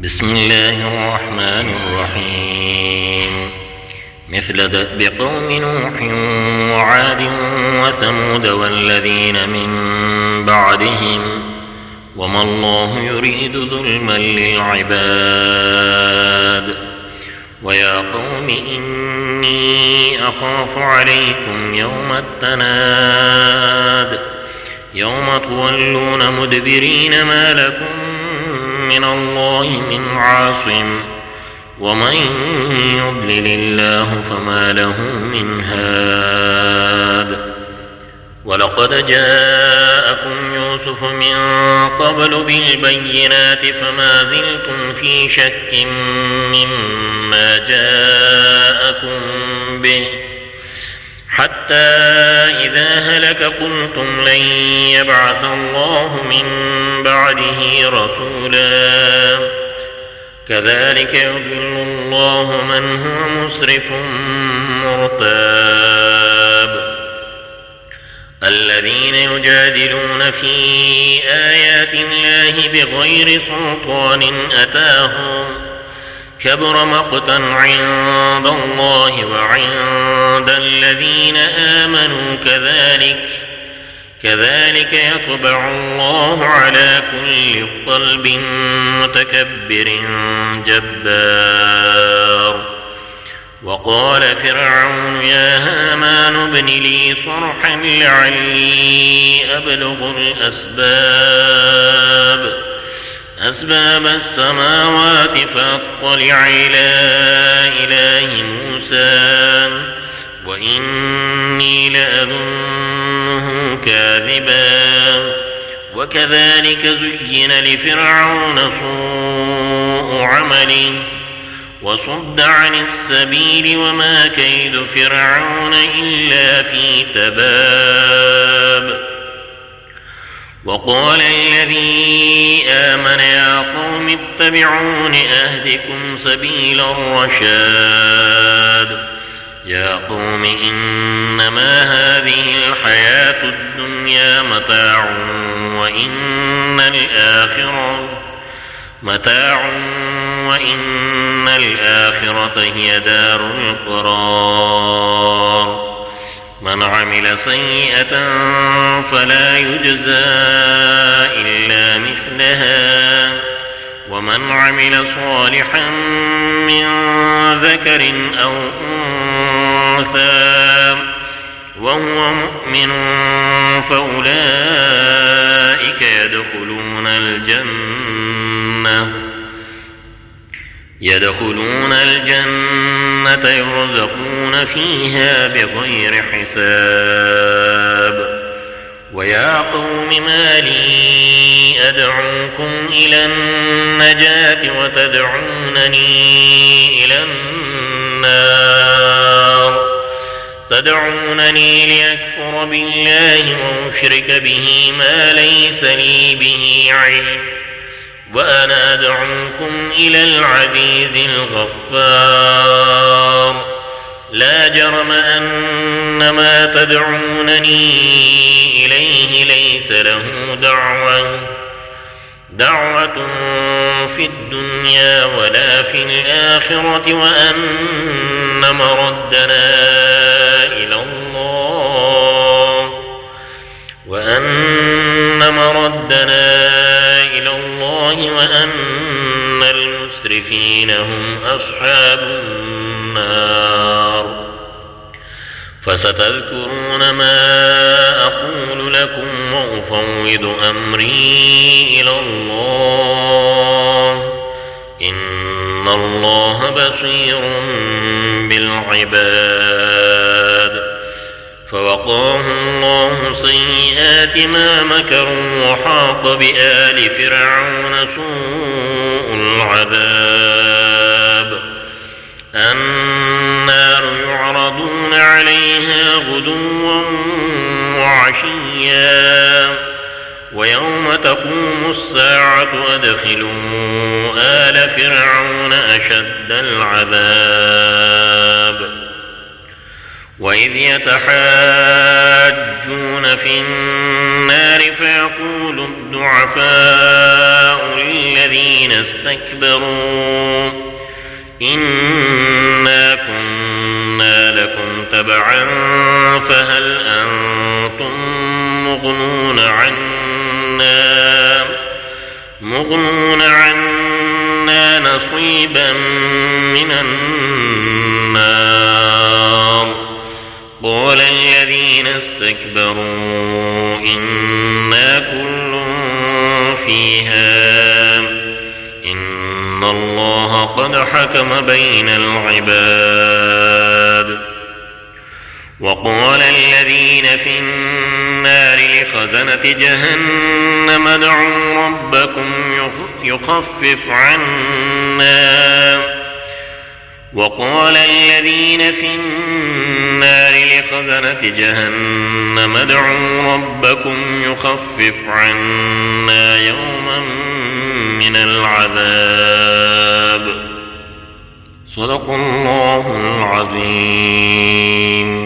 بسم الله الرحمن الرحيم مثل دأب قوم نوح وعاد وثمود والذين من بعدهم وما الله يريد ظلما للعباد ويا قوم إني أخاف عليكم يوم التناد يوم تولون مدبرين ما لكم من الله من عاصم ومن يضلل الله فما له من هاد ولقد جاءكم يوسف من قبل بالبينات فما زلتم في شك مما جاءكم به حتى إذا هلك قلتم لن يبعث الله من بعده رسولا كذلك يضل الله من هو مسرف مرتاب الذين يجادلون في آيات الله بغير سلطان أتاهم كبر مقتا عند الله وعند الذين آمنوا كذلك يطبع الله على كل قلب متكبر جبار وقال فرعون يا هامان ابن لي صرحا لعلي أبلغ أسباب السماوات فأطلع إلى إله موسى وإني لأظنه كاذبا وكذلك زين لفرعون سوء عمله وصد عن السبيل وما كيد فرعون إلا في تباب وقال الذي آمن يا قوم اتبعون أهدكم سبيل الرشاد يا قوم إنما هذه الحياة الدنيا متاع وإن الآخرة هي دار القرار من عمل سيئة فلا يجزى إلا مثلها ومن عمل صالحا من ذكر أو أنثى وهو مؤمن فأولئك يدخلون الجنة يرزقون فيها بغير حساب ويا قوم ما لي أدعوكم إلى النجاة وتدعونني إلى النار تدعونني لأكفر بالله وأشرك به ما ليس لي به علم وأنا أدعوكم إلى العزيز الغفار لا جرم أن ما تدعونني إليه ليس له دعوة في الدنيا ولا في الآخرة وأن مردنا إلى الله وأن المسرفين هم أصحاب النار فستذكرون ما أقول لكم وأفوض أمري إلى الله إن الله بصير بالعباد فوقاه الله سيئات ما مكروا وحاق بآل فرعون سوء العذاب النار يعرضون عليها غدوا وعشيا ويوم تقوم الساعة أدخلوا آل فرعون أشد العذاب وإذ يتحاجون في النار فيقول الضعفاء للذين استكبروا إنا كنا لكم تبعا فهل أنتم مغنون عنا نصيبا من النار قال الذين استكبروا إنا كل فيها إن الله قد حكم بين العباد وقال الذين في النار لخزنة جهنم ادعوا ربكم يخفف عنا يوما من العذاب صدق الله العظيم.